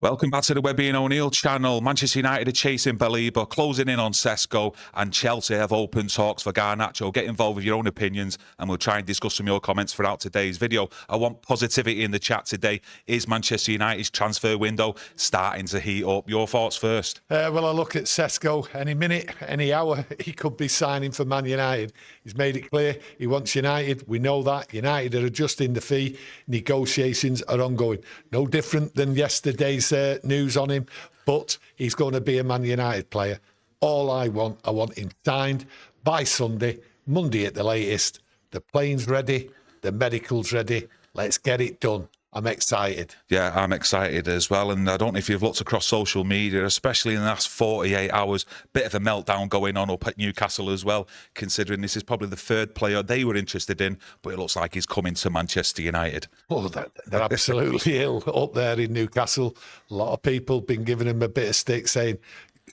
Welcome back to the Webby and O'Neill channel. Manchester United are chasing Baleba, closing in on Sesko, and Chelsea have open talks for Garnacho. Get involved with your own opinions, and we'll try and discuss some of your comments throughout today's video. I want positivity in the chat today. Is Manchester United's transfer window starting to heat up? Your thoughts first. Well, I look at Sesko. Any minute, any hour, he could be signing for Man United. He's made it clear he wants United. We know that. United are adjusting the fee. Negotiations are ongoing. No different than yesterday's news on him, but he's going to be a Man United player. All I want him signed by Sunday, Monday at the latest. The plane's ready, the medical's ready. Let's get it done. I'm excited. Yeah, I'm excited as well. And I don't know if you've looked across social media, especially in the last 48 hours, bit of a meltdown going on up at Newcastle as well, considering this is probably the third player they were interested in, but it looks like he's coming to Manchester United. Oh, they're absolutely ill up there in Newcastle. A lot of people been giving him a bit of stick, saying,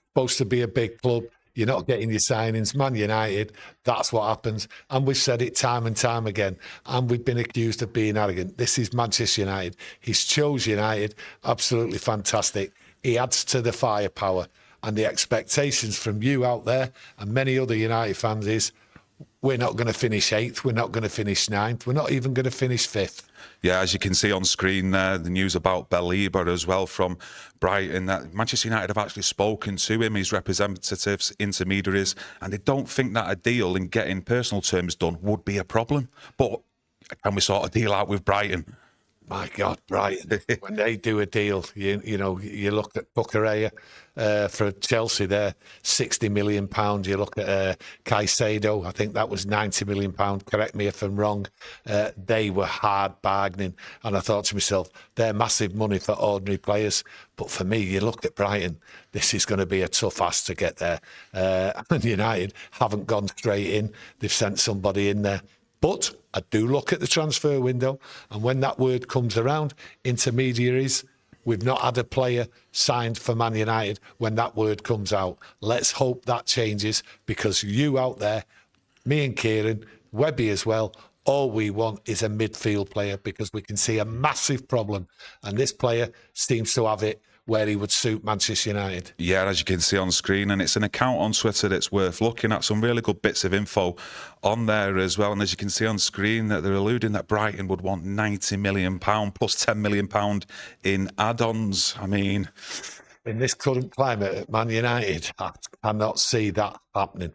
supposed to be a big club. You're not getting your signings. Man United, that's what happens. And we've said it time and time again. And we've been accused of being arrogant. This is Manchester United. He's chose United. Absolutely fantastic. He adds to the firepower. And the expectations from you out there and many other United fans is, we're not going to finish 8th. We're not going to finish 9th. We're not even going to finish 5th. Yeah, as you can see on screen there, the news about Baleba as well from Brighton, that Manchester United have actually spoken to him, his representatives, intermediaries, and they don't think that a deal in getting personal terms done would be a problem. But can we sort of deal out with Brighton? My God, Brighton, when they do a deal, you know, you look at Buccareya for Chelsea there, £60 million. You look at Caicedo, I think that was £90 million. Correct me if I'm wrong. They were hard bargaining. And I thought to myself, they're massive money for ordinary players. But for me, you look at Brighton, this is going to be a tough ask to get there. And United haven't gone straight in. They've sent somebody in there. But I do look at the transfer window, and when that word comes around, intermediaries, we've not had a player signed for Man United when that word comes out. Let's hope that changes, because you out there, me and Kieron, Webby as well, all we want is a midfield player, because we can see a massive problem, and this player seems to have it where he would suit Manchester United. Yeah, as you can see on screen, and it's an account on Twitter that's worth looking at. Some really good bits of info on there as well. And as you can see on screen, that they're alluding that Brighton would want £90 million plus £10 million in add-ons. I mean, in this current climate at Man United, I cannot see that happening.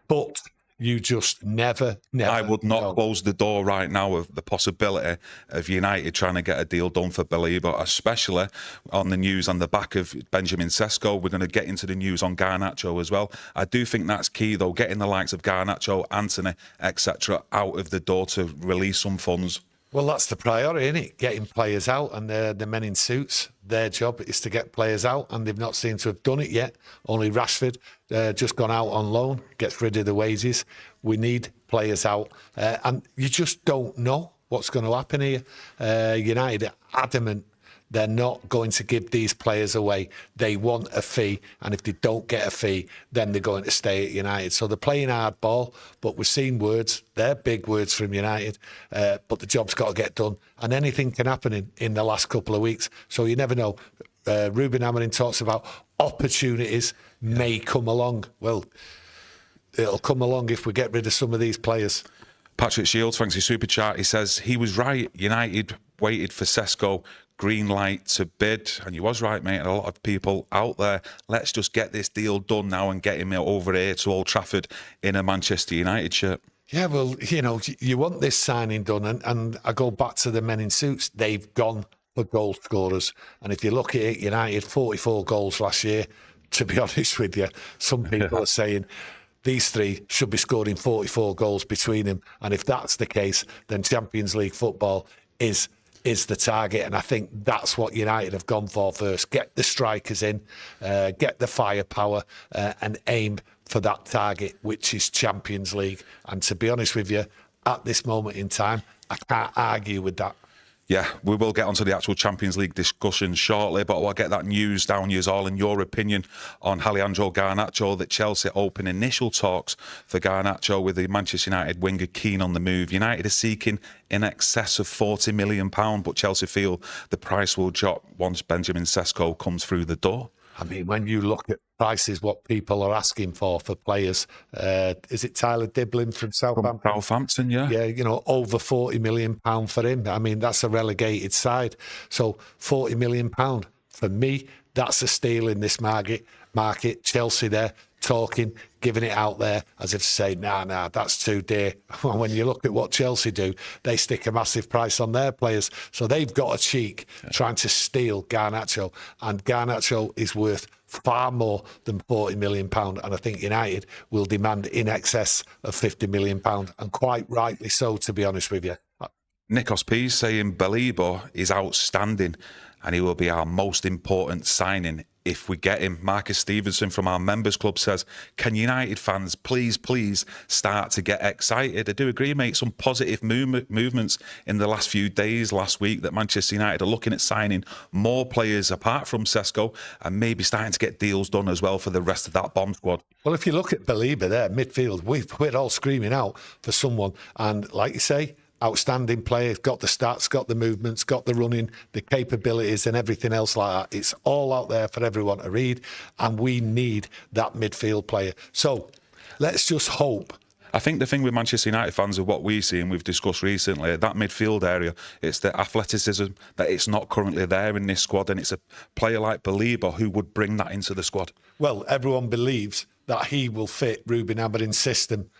But you just never I would not know. close the door right now of the possibility of United trying to get a deal done for Baleba, especially on the news on the back of Benjamin Sesko. We're going to get into the news on Garnacho as well. I do think that's key, though, getting the likes of Garnacho, Antony, etc. out of the door to release some funds. Well, that's the priority, isn't it? Getting players out, and the men in suits, their job is to get players out, and they've not seemed to have done it yet. Only Rashford just gone out on loan, gets rid of the wages. We need players out, and you just don't know what's going to happen here. United are adamant they're not going to give these players away. They want a fee, and if they don't get a fee, then they're going to stay at United. So they're playing hardball, but we've seen words. They're big words from United, but the job's got to get done, and anything can happen in the last couple of weeks. So you never know. Ruben Amorim talks about opportunities may come along. Well, it'll come along if we get rid of some of these players. Patrick Shields, thanks for your super chat. He says he was right. United waited for Sesko, green light to bid, and he was right, mate. And a lot of people out there, let's just get this deal done now and get him over here to Old Trafford in a Manchester United shirt. Yeah, well, you know, you want this signing done, and I go back to the men in suits. They've gone for goal scorers, and if you look at it, United 44 goals last year. To be honest with you, some people are saying these three should be scoring 44 goals between them, and if that's the case, then Champions League football is the target, and I think that's what United have gone for first. Get the strikers in, get the firepower, and aim for that target, which is Champions League. And to be honest with you, at this moment in time, I can't argue with that. Yeah, we will get onto the actual Champions League discussion shortly, but I'll get that news down you all and your opinion on Alejandro Garnacho, that Chelsea open initial talks for Garnacho with the Manchester United winger keen on the move. United are seeking in excess of £40 million, but Chelsea feel the price will drop once Benjamin Sesko comes through the door. I mean, when you look at prices, what people are asking for players, is it Tyler Diblin from Southampton? From Southampton, yeah. Yeah, you know, over £40 million for him. I mean, that's a relegated side. So £40 million, for me, that's a steal in this market. Chelsea there, talking, giving it out there as if to say, nah, that's too dear. When you look at what Chelsea do, they stick a massive price on their players. So they've got a cheek trying to steal Garnacho. And Garnacho is worth far more than £40 million. And I think United will demand in excess of £50 million. And quite rightly so, to be honest with you. Nikos P saying Baleba is outstanding and he will be our most important signing if we get him. Marcus Stevenson from our members club says, can United fans please start to get excited? I do agree, mate. Some positive movements in the last few days, last week, that Manchester United are looking at signing more players apart from Sesko and maybe starting to get deals done as well for the rest of that bomb squad. Well, if you look at Baleba there, midfield, we're all screaming out for someone. And like you say, outstanding player, got the stats, got the movements, got the running, the capabilities and everything else like that. It's all out there for everyone to read, and we need that midfield player. So let's just hope. I think the thing with Manchester United fans of what we see and we've discussed recently, that midfield area, it's the athleticism that it's not currently there in this squad, and it's a player like Baleba who would bring that into the squad. Well, everyone believes that he will fit Ruben Amorim's system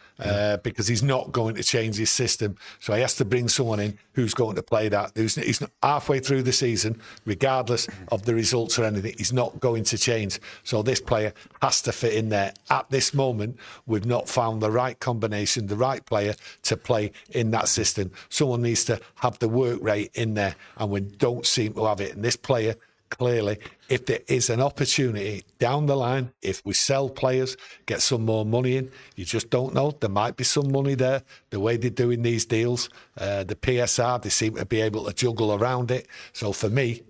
because he's not going to change his system. So he has to bring someone in who's going to play that. He's not halfway through the season, regardless of the results or anything, he's not going to change. So this player has to fit in there. At this moment, we've not found the right combination, the right player to play in that system. Someone needs to have the work rate in there, and we don't seem to have it. And this player, clearly, if there is an opportunity down the line, if we sell players, get some more money in, you just don't know. There might be some money there, the way they're doing these deals. The PSR, they seem to be able to juggle around it. So for me,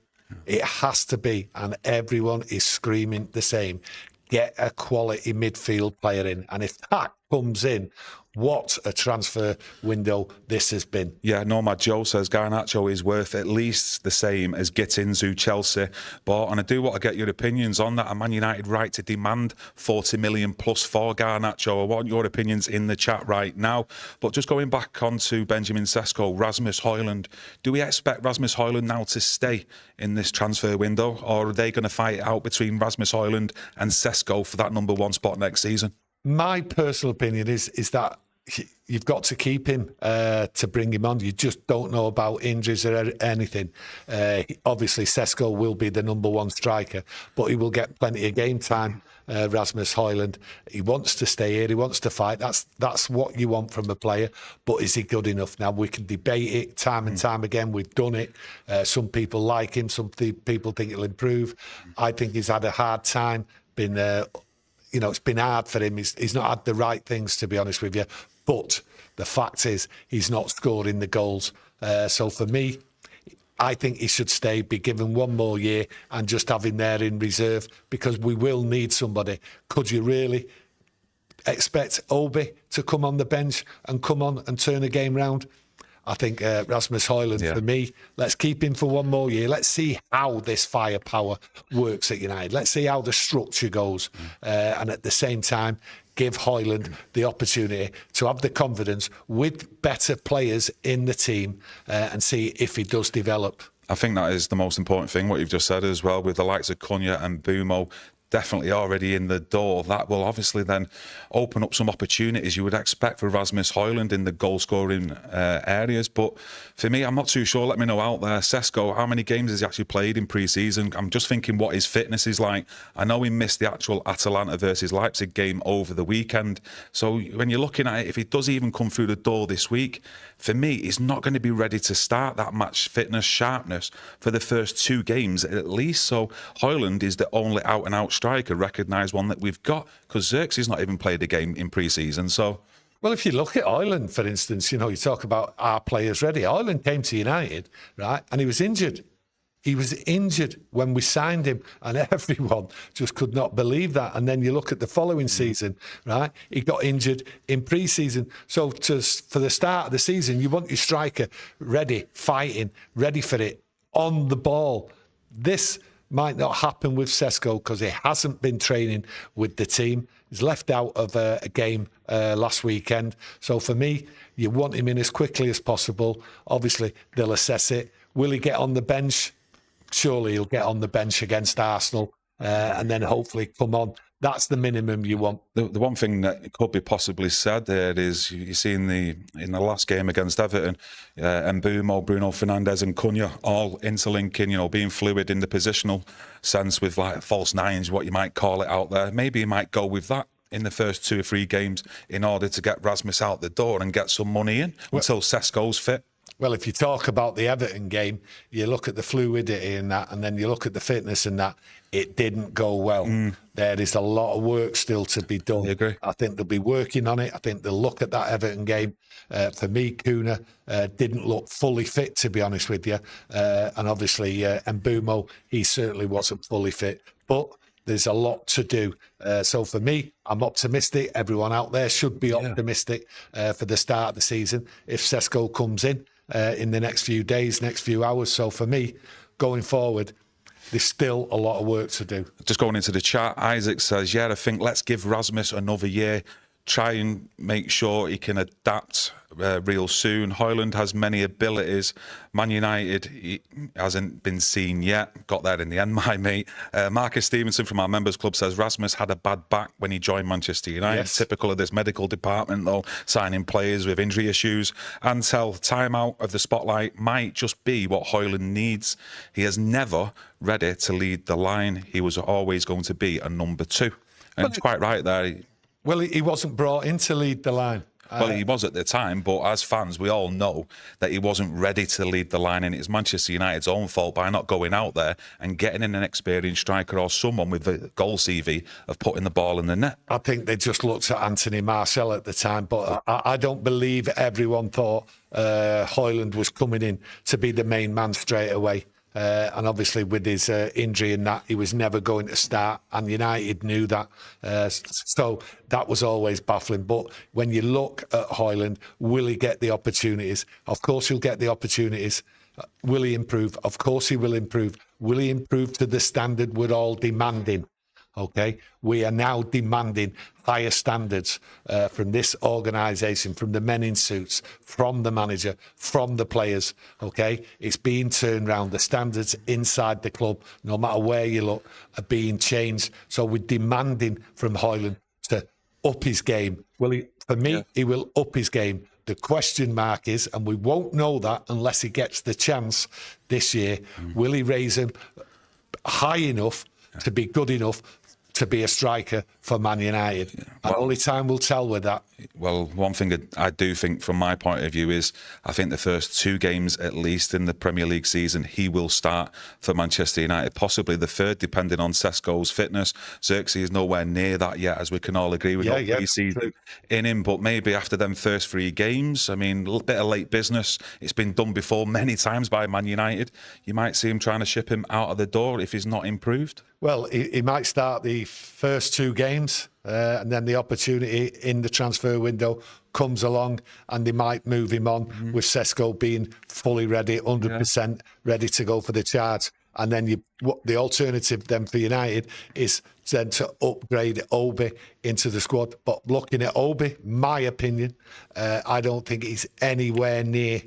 it has to be, and everyone is screaming the same, get a quality midfield player in. And if that comes in, what a transfer window this has been. Yeah, Nomad Joe says Garnacho is worth at least the same as Gittins, who Chelsea bought. And I do want to get your opinions on that. Are Man United right to demand 40 million plus for Garnacho? I want your opinions in the chat right now. But just going back on to Benjamin Sesko, Rasmus Hojlund. Do we expect Rasmus Hojlund now to stay in this transfer window? Or are they going to fight it out between Rasmus Hojlund and Sesko for that #1 spot next season? My personal opinion is that you've got to keep him to bring him on. You just don't know about injuries or anything. Obviously, Sesko will be the #1 striker, but he will get plenty of game time. Rasmus Hojlund, he wants to stay here. He wants to fight. That's what you want from a player. But is he good enough? Now, we can debate it time and time again. We've done it. Some people like him. Some people think he'll improve. I think he's had a hard time. It's been hard for him. He's not had the right things, to be honest with you. But the fact is, he's not scoring the goals. So for me, I think he should stay, be given one more year and just have him there in reserve, because we will need somebody. Could you really expect Obi to come on the bench and come on and turn a game round? I think Rasmus Hojlund, for me, let's keep him for one more year. Let's see how this firepower works at United. Let's see how the structure goes. And at the same time, give Hojlund the opportunity to have the confidence with better players in the team and see if he does develop. I think that is the most important thing, what you've just said as well, with the likes of Cunha and Bumo definitely already in the door. That will obviously then open up some opportunities you would expect for Rasmus Hojlund in the goal-scoring areas. But for me, I'm not too sure. Let me know out there. Sesko, how many games has he actually played in pre-season? I'm just thinking what his fitness is like. I know he missed the actual Atalanta versus Leipzig game over the weekend. So when you're looking at it, if he does even come through the door this week, for me, he's not going to be ready to start that match fitness, sharpness for the first 2 games at least. So Hojlund is the only out-and-out striker, recognised one that we've got, because Xerxes not even played a game in pre-season. So Well, if you look at Hojlund, for instance, you talk about our players ready. Hojlund came to United, right, and he was injured. He was injured when we signed him, and everyone just could not believe that. And then you look at the following season, right? He got injured in pre-season. So for the start of the season, you want your striker ready, fighting, ready for it, on the ball. This might not happen with Sesko because he hasn't been training with the team. He's left out of a game last weekend. So for me, you want him in as quickly as possible. Obviously, they'll assess it. Will he get on the bench? Surely he'll get on the bench against Arsenal and then hopefully come on. That's the minimum you want. The one thing that could be possibly said there is you see in the last game against Everton, Mbumo, Bruno Fernandes and Cunha all interlinking, being fluid in the positional sense with like false nines, what you might call it out there. Maybe he might go with that in the first 2 or 3 games in order to get Rasmus out the door and get some money in until Sesko's fit. Well, if you talk about the Everton game, you look at the fluidity in that, and then you look at the fitness in that, it didn't go well. There is a lot of work still to be done. I agree. I think they'll be working on it. I think they'll look at that Everton game. For me, Cunha didn't look fully fit, to be honest with you. And obviously, Mbumo, he certainly wasn't fully fit. But there's a lot to do. So for me, I'm optimistic. Everyone out there should be optimistic for the start of the season if Sesko comes in the next few days, next few hours. So for me, going forward, there's still a lot of work to do. Just going into the chat, Isaac says, I think let's give Rasmus another year. Try and make sure he can adapt real soon. Hojlund has many abilities. Man United, he hasn't been seen yet. Got there in the end, my mate. Marcus Stevenson from our members club says Rasmus had a bad back when he joined Manchester United. Yes. Typical of this medical department, though, signing players with injury issues. Ansel, time out of the spotlight might just be what Hojlund needs. He has never ready to lead the line. He was always going to be a number 2. And it's quite right there. Well, he wasn't brought in to lead the line. Well, he was at the time, but as fans, we all know that he wasn't ready to lead the line, and it's Manchester United's own fault by not going out there and getting in an experienced striker or someone with a goal CV of putting the ball in the net. I think they just looked at Anthony Martial at the time, but I don't believe everyone thought Hojlund was coming in to be the main man straight away. And obviously with his injury and that, he was never going to start, and United knew that. So that was always baffling. But when you look at Hojlund, will he get the opportunities? Of course he'll get the opportunities. Will he improve? Of course he will improve. Will he improve to the standard we're all demanding? Okay, we are now demanding higher standards from this organisation, from the men in suits, from the manager, from the players. Okay, it's being turned round. The standards inside the club, no matter where you look, are being changed. So we're demanding from Hojlund to up his game. For me, he will up his game. The question mark is, and we won't know that unless he gets the chance this year, will he raise him high enough to be good enough to be a striker for Man United? And only time will tell with that. Well, one thing that I do think from my point of view is I think the first 2 games at least in the Premier League season he will start for Manchester United, possibly the third depending on Sesko's fitness. Xerxes is nowhere near that yet, as we can all agree. We've got pre-season in him, but maybe after them first 3 games, I mean, a little bit of late business. It's been done before many times by Man United. You might see him trying to ship him out of the door if he's not improved. Well, he might start the first 2 games and then the opportunity in the transfer window comes along and they might move him on with Sesko being fully ready, 100% ready to go for the charge. And then the alternative then for United is then to upgrade Obi into the squad. But looking at Obi, my opinion, I don't think he's anywhere near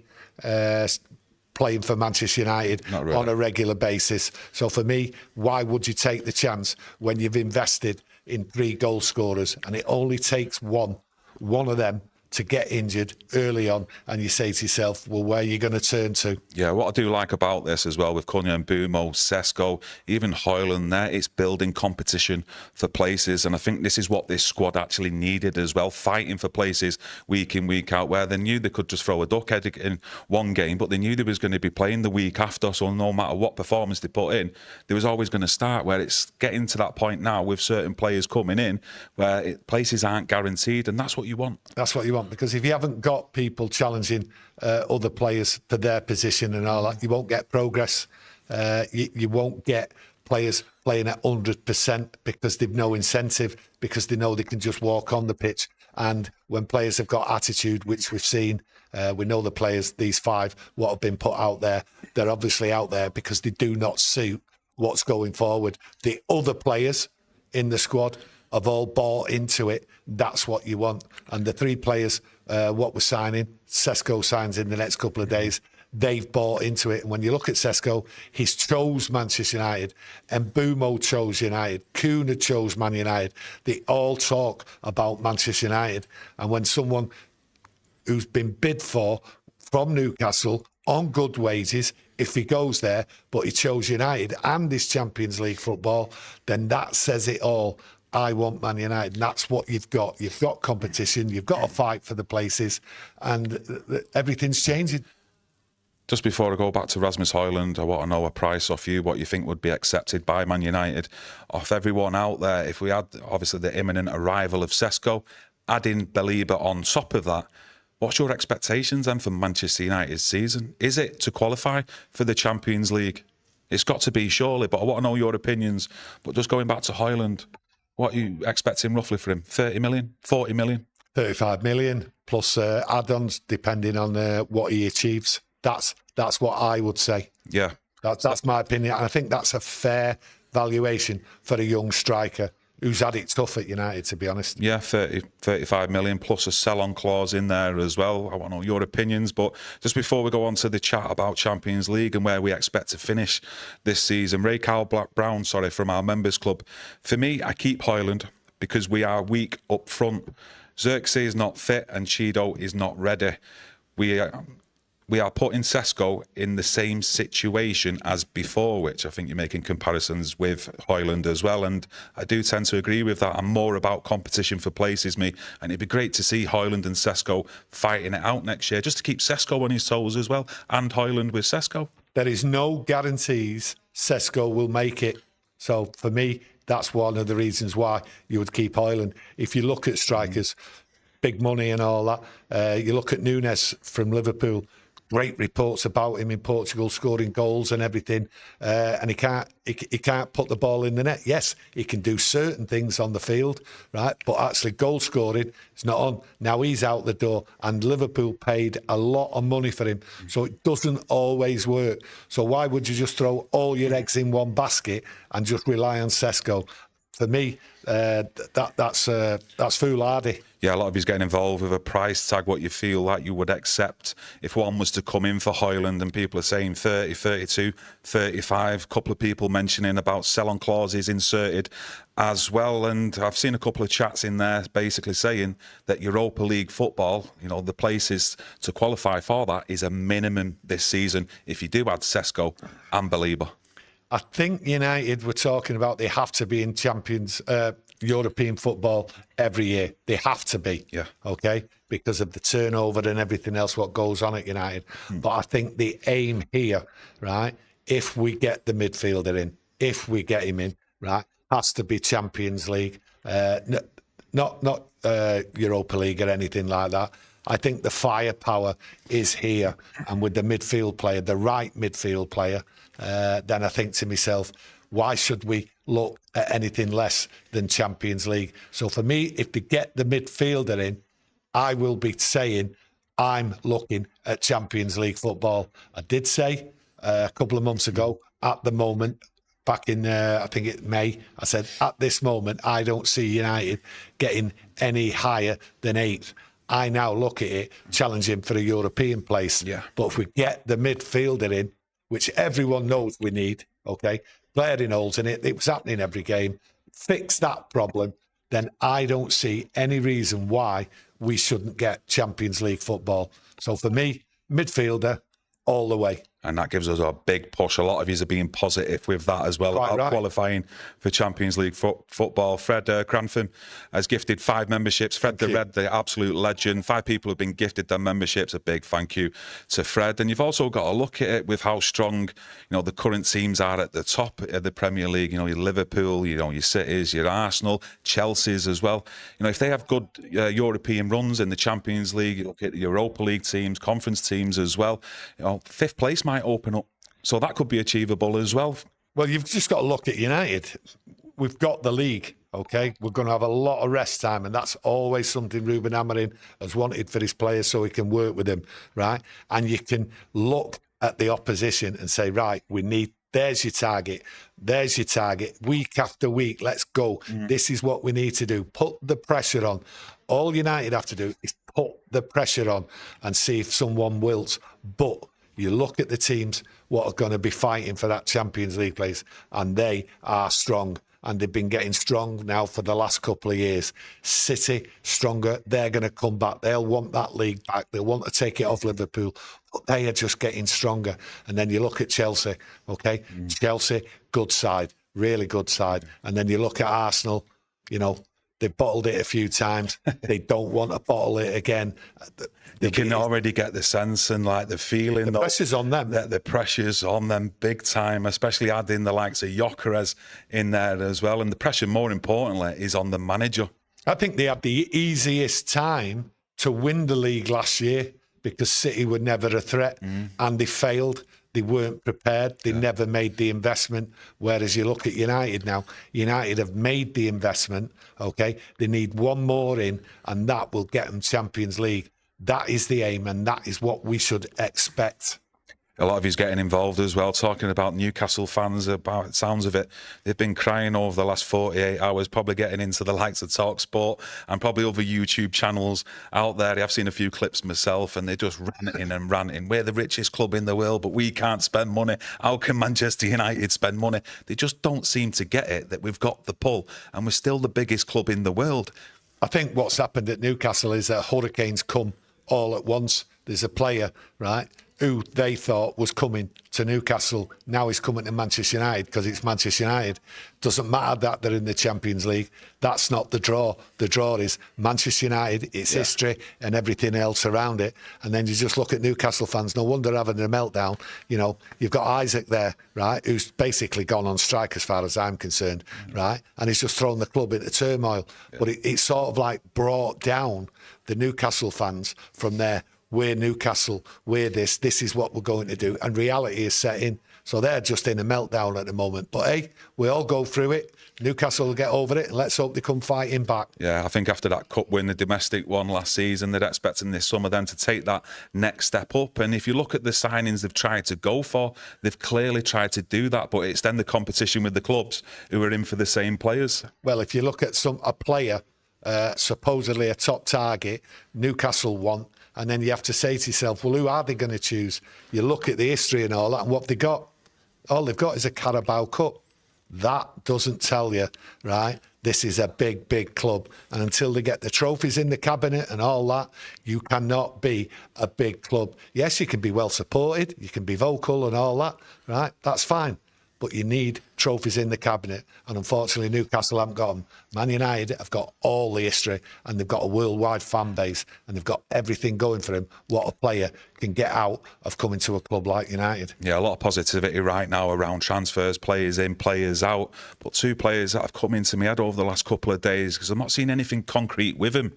playing for Manchester United on a regular basis. So for me, why would you take the chance when you've invested in 3 goal scorers and it only takes one of them to get injured early on, and you say to yourself, well, where are you going to turn to? Yeah, what I do like about this as well with Cunha and Mbumo, Sesko, even Hojlund there, it's building competition for places, and I think this is what this squad actually needed as well, fighting for places week in, week out, where they knew they could just throw a duck head in one game, but they knew they was going to be playing the week after, so no matter what performance they put in, they was always going to start, where it's getting to that point now with certain players coming in, where places aren't guaranteed, and that's what you want. That's what you want. want, because if you haven't got people challenging other players for their position and all that, you won't get progress. You won't get players playing at 100% because they've no incentive, because they know they can just walk on the pitch. And when players have got attitude, which we've seen, we know the players, these 5, what have been put out there, they're obviously out there because they do not suit what's going forward. The other players in the squad have all bought into it. That's what you want. And the 3 players, what we're signing, Sesko signs in the next couple of days, they've bought into it. And when you look at Sesko, he's chose Manchester United, and Mbumo chose United, Kuna chose Man United. They all talk about Manchester United. And when someone who's been bid for from Newcastle on good wages, if he goes there, but he chose United and his Champions League football, then that says it all. I want Man United, and that's what you've got. You've got competition, you've got to fight for the places, and everything's changing. Just before I go back to Rasmus Hojlund, I want to know a price off you, what you think would be accepted by Man United. Off everyone out there, if we had, obviously, the imminent arrival of Sesko, adding Baleba on top of that, what's your expectations then for Manchester United's season? Is it to qualify for the Champions League? It's got to be, surely, but I want to know your opinions. But just going back to Hojlund, what are you expecting roughly for him? 30 million? 40 million? 35 million plus add-ons depending on what he achieves. That's what I would say. Yeah. That's my opinion. And I think that's a fair valuation for a young striker who's had it tough at United, to be honest. Yeah, 35 million plus a sell-on clause in there as well. I want to know your opinions. But just before we go on to the chat about Champions League and where we expect to finish this season, Ray Carl Brown, from our members club. For me, I keep Hojlund because we are weak up front. Xerxes is not fit and Chido is not ready. We are putting Sesko in the same situation as before, which I think you're making comparisons with Hojlund as well. And I do tend to agree with that. I'm more about competition for places, me. And it'd be great to see Hojlund and Sesko fighting it out next year, just to keep Sesko on his toes as well, and Hojlund with Sesko. There is no guarantees Sesko will make it. So for me, that's one of the reasons why you would keep Hojlund. If you look at strikers, big money and all that, you look at Nunes from Liverpool, great reports about him in Portugal, scoring goals and everything, and he can't put the ball in the net. Yes, he can do certain things on the field, right? But actually, goal scoring is not on. Now he's out the door, and Liverpool paid a lot of money for him, so it doesn't always work. So why would you just throw all your eggs in one basket and just rely on Sesko? For me, that's foolhardy. Yeah, a lot of you's getting involved with a price tag, what you feel like you would accept if one was to come in for Hojlund, and people are saying 30, 32, 35. A couple of people mentioning about sell-on clauses inserted as well. And I've seen a couple of chats in there basically saying that Europa League football, the places to qualify for that is a minimum this season if you do add Sesko and Baleba. I think United were talking about they have to be in European football every year. They have to be, okay, because of the turnover and everything else what goes on at United. But I think the aim here, right, if we get the midfielder in, if we get him in, right, has to be Champions League, not Europa League or anything like that. I think the firepower is here, and with the midfield player, the right midfield player, then I think to myself, why should we look at anything less than Champions League? So for me, if they get the midfielder in, I will be saying I'm looking at Champions League football. I did say a couple of months ago, at the moment, back in, I think it's May, I said, at this moment, I don't see United getting any higher than 8th. I now look at it, challenging for a European place. Yeah. But if we get the midfielder in, which everyone knows we need, okay, glaring holes in it, it was happening every game, fix that problem, then I don't see any reason why we shouldn't get Champions League football. So for me, midfielder all the way. And that gives us a big push. A lot of you are being positive with that as well, about qualifying for Champions League football. Fred Grantham has gifted 5 memberships. Fred the Red, the absolute legend. 5 people have been gifted their memberships. A big thank you to Fred. And you've also got to look at it with how strong, the current teams are at the top of the Premier League. Your Liverpool, your Cities, your Arsenal, Chelsea's as well. If they have good European runs in the Champions League, you look at the Europa League teams, conference teams as well. 5th place might open up, so that could be achievable as well. Well, you've just got to look at United. We've got the league, okay? We're going to have a lot of rest time, and that's always something Ruben Amorim has wanted for his players, so he can work with them, right? And you can look at the opposition and say, right, there's your target, week after week, let's go. This is what we need to do. Put the pressure on. All United have to do is put the pressure on and see if someone wilts. But you look at the teams what are going to be fighting for that Champions League place, and they are strong. And they've been getting strong now for the last couple of years. City, stronger. They're going to come back. They'll want that league back. They'll want to take it off Liverpool. But they are just getting stronger. And then you look at Chelsea, okay? Chelsea, good side, really good side. And then you look at Arsenal, they've bottled it a few times. They don't want to bottle it again. You can already get the sense and the feeling. The pressure's on them. The pressure's on them big time, especially adding the likes of Gyökeres in there as well. And the pressure, more importantly, is on the manager. I think they had the easiest time to win the league last year because City were never a threat and they failed. They weren't prepared. They never made the investment. Whereas you look at United now, United have made the investment, okay? They need one more in, and that will get them Champions League. That is the aim, and that is what we should expect. A lot of you's getting involved as well, talking about Newcastle fans, about the sounds of it. They've been crying over the last 48 hours, probably getting into the likes of TalkSport and probably other YouTube channels out there. I've seen a few clips myself, and they're just ranting and ranting. We're the richest club in the world, but we can't spend money. How can Manchester United spend money? They just don't seem to get it, that we've got the pull, and we're still the biggest club in the world. I think what's happened at Newcastle is that hurricanes come all at once. There's a player, right, who they thought was coming to Newcastle. Now he's coming to Manchester United because it's Manchester United. Doesn't matter that they're in the Champions League. That's not the draw. The draw is Manchester United, its history and everything else around it. And then you just look at Newcastle fans. No wonder having a meltdown. You've got Isaac there, right, who's basically gone on strike as far as I'm concerned, right? And he's just thrown the club into turmoil. But it's sort of brought down the Newcastle fans from there. We're Newcastle, we're this is what we're going to do. And reality is set in. So they're just in a meltdown at the moment. But hey, we all go through it. Newcastle will get over it, and let's hope they come fighting back. Yeah, I think after that cup win, the domestic one last season, they're expecting this summer then to take that next step up. And if you look at the signings they've tried to go for, they've clearly tried to do that, but it's then the competition with the clubs who are in for the same players. Well, if you look at a player, supposedly a top target, Newcastle want, and then you have to say to yourself, well, who are they going to choose? You look at the history and all that, and what they got. All they've got is a Carabao Cup. That doesn't tell you, right? This is a big, big club. And until they get the trophies in the cabinet and all that, you cannot be a big club. Yes, you can be well supported, you can be vocal and all that, right? That's fine. But you need trophies in the cabinet. And unfortunately, Newcastle haven't got them. Man United have got all the history, and they've got a worldwide fan base, and they've got everything going for him. What a player can get out of coming to a club like United. Yeah, a lot of positivity right now around transfers, players in, players out. But 2 players that have come into my head over the last couple of days, because I'm not seeing anything concrete with him.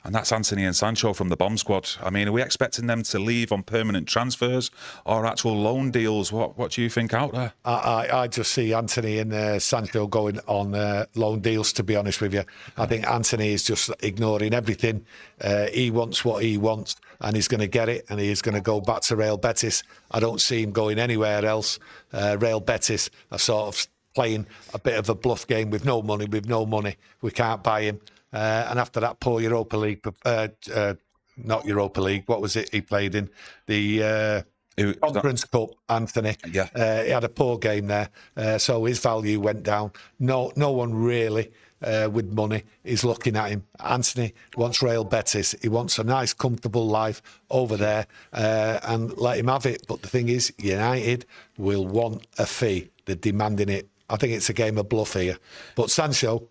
And that's Antony and Sancho from the bomb squad. I mean, are we expecting them to leave on permanent transfers or actual loan deals? What do you think out there? I just see Antony and Sancho going on loan deals, to be honest with you. I think Antony is just ignoring everything. He wants what he wants, and he's going to get it, and he's going to go back to Real Betis. I don't see him going anywhere else. Real Betis are sort of playing a bit of a bluff game with no money. We can't buy him. And after that poor Europa League, not Europa League, what was it he played in? He Conference Cup, Anthony. Yeah. He had a poor game there, so his value went down. No one really with money is looking at him. Anthony wants Real Betis. He wants a nice, comfortable life over there, and let him have it. But the thing is, United will want a fee. They're demanding it. I think it's a game of bluff here. But Sancho,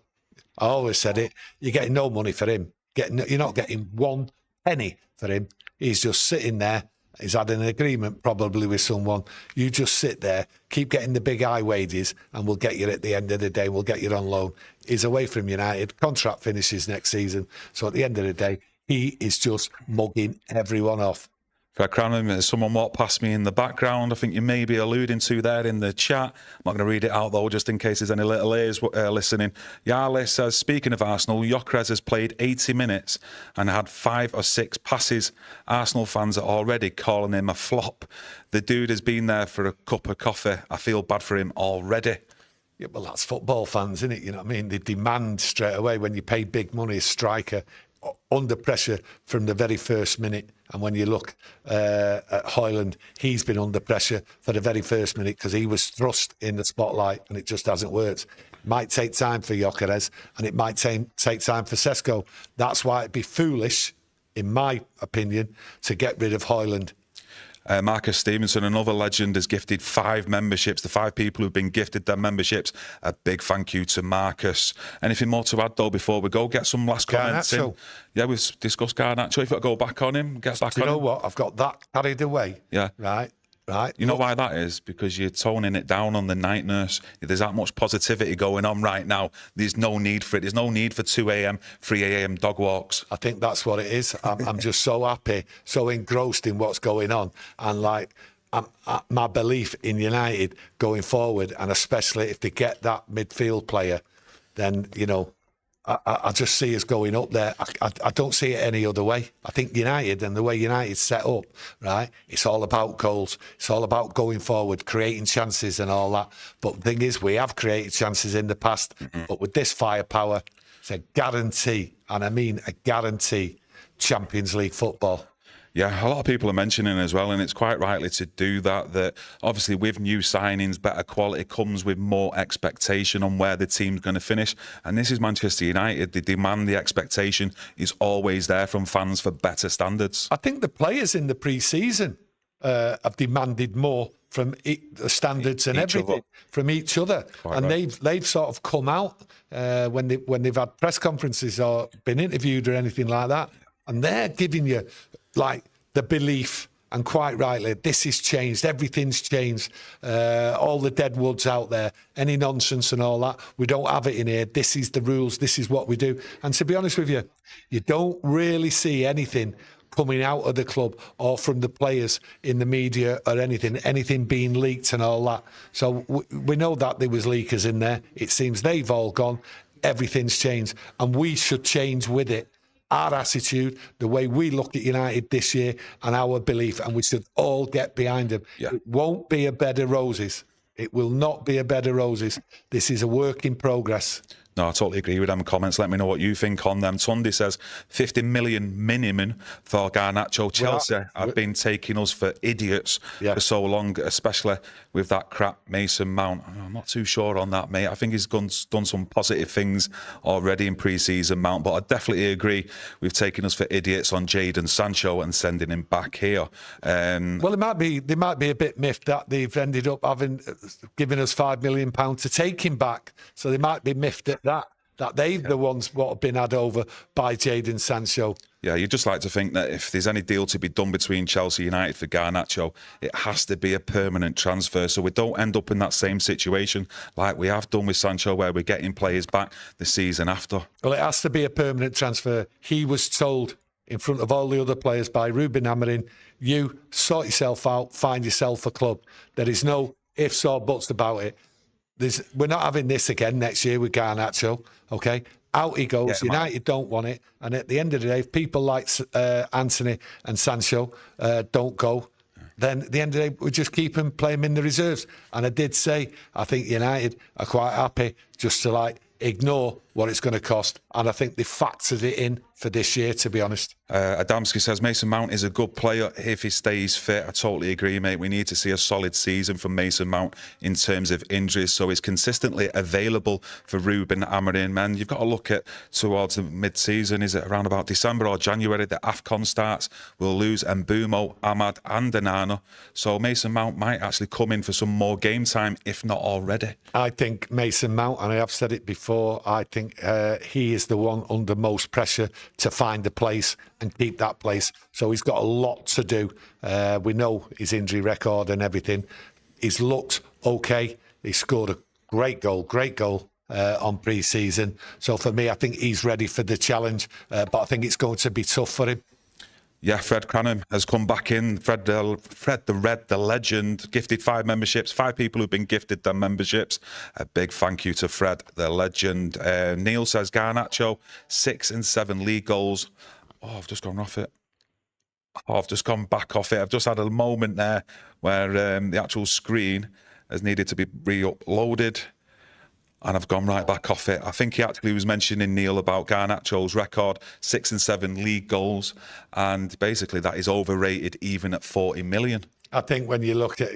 I always said it, you're getting no money for him. You're not getting 1 penny for him. He's just sitting there. He's had an agreement probably with someone. You just sit there, keep getting the big high wages, and we'll get you at the end of the day. We'll get you on loan. He's away from United. Contract finishes next season. So at the end of the day, he is just mugging everyone off. For Cranham, someone walked past me in the background. I think you may be alluding to there in the chat. I'm not going to read it out though, just in case there's any little ears listening. Yarle says, speaking of Arsenal, Gyökeres has played 80 minutes and had 5 or 6 passes. Arsenal fans are already calling him a flop. The dude has been there for a cup of coffee. I feel bad for him already. Yeah, well, that's football fans, isn't it? You know what I mean? They demand straight away when you pay big money, a striker, under pressure from the very first minute. And when you look at Hojlund, he's been under pressure for the very first minute because he was thrust in the spotlight and it just hasn't worked. It might take time for Gyökeres and it might take time for Sesko. That's why it'd be foolish, in my opinion, to get rid of Hojlund. Marcus Stevenson, another legend, has gifted 5 memberships. The 5 people who've been gifted their memberships, a big thank you to Marcus. Anything more to add, though, before we go? Get some last comments in. Yeah, we've discussed Garnacho. If I go back on him, get back on him. You know what? I've got that carried away. Yeah. Right. You know why that is? Because you're toning it down on the night nurse. There's that much positivity going on right now. There's no need for it. There's no need for 2 a.m., 3 a.m. dog walks. I think that's what it is. I'm just so happy, so engrossed in what's going on. And like, my belief in United going forward, and especially if they get that midfield player, then, you know, I just see us going up there. I don't see it any other way. I think United and the way United's set up, right, it's all about goals. It's all about going forward, creating chances and all that. But the thing is, we have created chances in the past. But with this firepower, it's a guarantee, and I mean a guarantee, Champions League football. Yeah, a lot of people are mentioning as well, and it's quite rightly to do that, that obviously with new signings, better quality comes with more expectation on where the team's going to finish. And this is Manchester United. The demand, the expectation is always there from fans for better standards. I think the players in the pre-season have demanded more from the standards and everything from each other. Quite right. They've sort of come out when they've had press conferences or been interviewed or anything like that, and they're giving you like the belief, and quite rightly, this has changed, everything's changed, all the dead woods out there, any nonsense and all that, we don't have it in here, this is the rules, this is what we do. And to be honest with you, you don't really see anything coming out of the club or from the players in the media or anything being leaked and all that. So we know that there was leakers in there. It seems they've all gone, everything's changed, and we should change with it. Our attitude, the way we look at United this year, and our belief, and we should all get behind them. Yeah. It won't be a bed of roses. It will not be a bed of roses. This is a work in progress. No, I totally agree with them comments. Let me know what you think on them. Tunde says 50 million minimum for Garnacho. Chelsea have been taking us for idiots for so long, especially with that crap Mason Mount. I'm not too sure on that, mate. I think he's done some positive things already in pre-season, Mount, but I definitely agree with taking us for idiots on Jadon Sancho and sending him back here. Well, they might be a bit miffed that they've ended up giving us £5 million to take him back. So they might be miffed at that they're the ones what have been had over by Jadon Sancho. Yeah, you'd just like to think that if there's any deal to be done between Chelsea United for Garnacho, it has to be a permanent transfer, so we don't end up in that same situation like we have done with Sancho, where we're getting players back the season after. Well, it has to be a permanent transfer. He was told in front of all the other players by Ruben Amorim, you sort yourself out, find yourself a club. There is no ifs or buts about it. We're not having this again next year with Garnacho, okay? Out he goes. Yeah, United don't want it. And at the end of the day, if people like Antony and Sancho don't go, then at the end of the day, we just play them in the reserves. And I did say, I think United are quite happy just to ignore what it's going to cost. And I think they factored it in for this year, to be honest. Adamski says Mason Mount is a good player if he stays fit. I totally agree, mate. We need to see a solid season from Mason Mount in terms of injuries, so he's consistently available for Ruben Amorim. Man, you've got to look at towards the mid-season. Is it around about December or January the AFCON starts? We'll lose Mbumo, Ahmad and Danano. So Mason Mount might actually come in for some more game time, if not already. I think Mason Mount, and I have said it before, I think he is the one under most pressure to find a place and keep that place. So he's got a lot to do. We know his injury record and everything. He's looked okay. He scored a great goal on pre-season. So for me, I think he's ready for the challenge, but I think it's going to be tough for him. Yeah, Fred Cranham has come back in. Fred the Red, the legend, gifted 5 memberships. 5 people who've been gifted their memberships. A big thank you to Fred, the legend. Neil says Garnacho, 6 and 7 league goals. Oh, I've just gone off it. Oh, I've just gone back off it. I've just had a moment there where the actual screen has needed to be re-uploaded. And I've gone right back off it. I think he actually was mentioning, Neil, about Garnacho's record, 6 and 7 league goals. And basically that is overrated even at 40 million. I think when you look at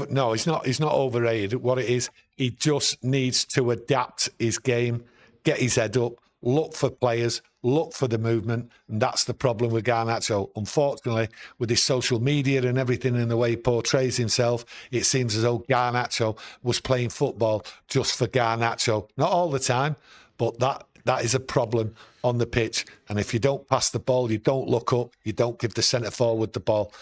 no, he's not overrated. What it is, he just needs to adapt his game, get his head up, look for players, look for the movement, and that's the problem with Garnacho. Unfortunately, with his social media and everything and the way he portrays himself, it seems as though Garnacho was playing football just for Garnacho. Not all the time, but that is a problem on the pitch. And if you don't pass the ball, you don't look up, you don't give the centre forward the ball.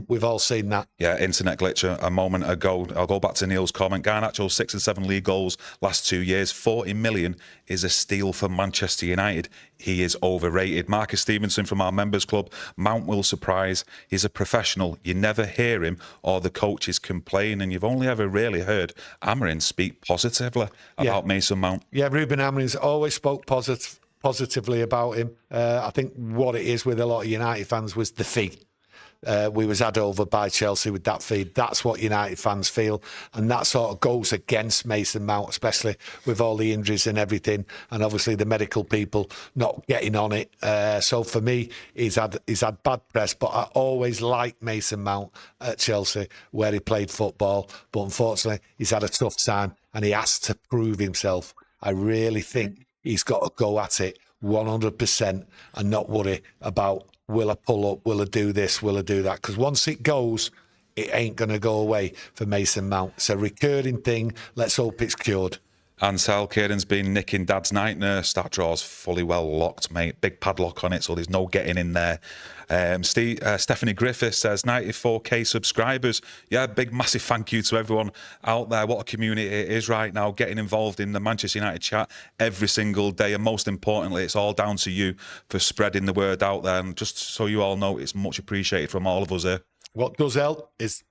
We've all seen that. Yeah, internet glitch a moment ago. I'll go back to Neil's comment. Garnacho, 6 and 7 league goals last 2 years. 40 million is a steal for Manchester United. He is overrated. Marcus Stevenson from our members club. Mount will surprise. He's a professional. You never hear him or the coaches complain, and you've only ever really heard Amorim speak positively about Mason Mount. Yeah, Ruben Amorim's always spoke positively about him. I think what it is with a lot of United fans was the fee. We was had over by Chelsea with that fee. That's what United fans feel, and that sort of goes against Mason Mount, especially with all the injuries and everything, and obviously the medical people not getting on it. So for me, he's had bad press, but I always liked Mason Mount at Chelsea where he played football, but unfortunately he's had a tough time and he has to prove himself. I really think he's got to go at it 100% and not worry about, will I pull up, will I do this, will I do that? Because once it goes, it ain't going to go away for Mason Mount. It's a recurring thing. Let's hope it's cured. Ansel, Kieran's been nicking Dad's night nurse. That draw's fully well locked, mate. Big padlock on it, so there's no getting in there. Stephanie Griffiths says 94k subscribers. Yeah, big massive thank you to everyone out there. What a community it is right now, getting involved in the Manchester United chat every single day. And most importantly, it's all down to you for spreading the word out there. And just so you all know, it's much appreciated from all of us here. What does help is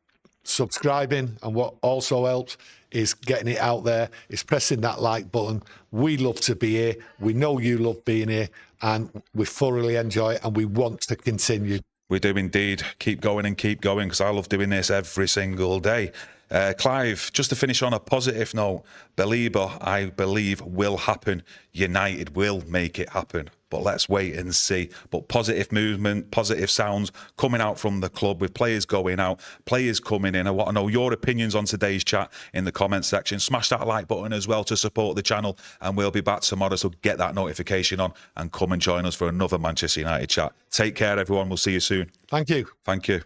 subscribing, and what also helps is getting it out there, is pressing that like button. We love to be here. We know you love being here, and we thoroughly enjoy it, and we want to continue. We do indeed. Keep going and keep going, because I love doing this every single day. Clive, just to finish on a positive note, Baleba, I believe, will happen. United will make it happen. But let's wait and see. But positive movement, positive sounds coming out from the club with players going out, players coming in. I want to know your opinions on today's chat in the comment section. Smash that like button as well to support the channel, and we'll be back tomorrow. So get that notification on and come and join us for another Manchester United chat. Take care, everyone. We'll see you soon. Thank you. Thank you.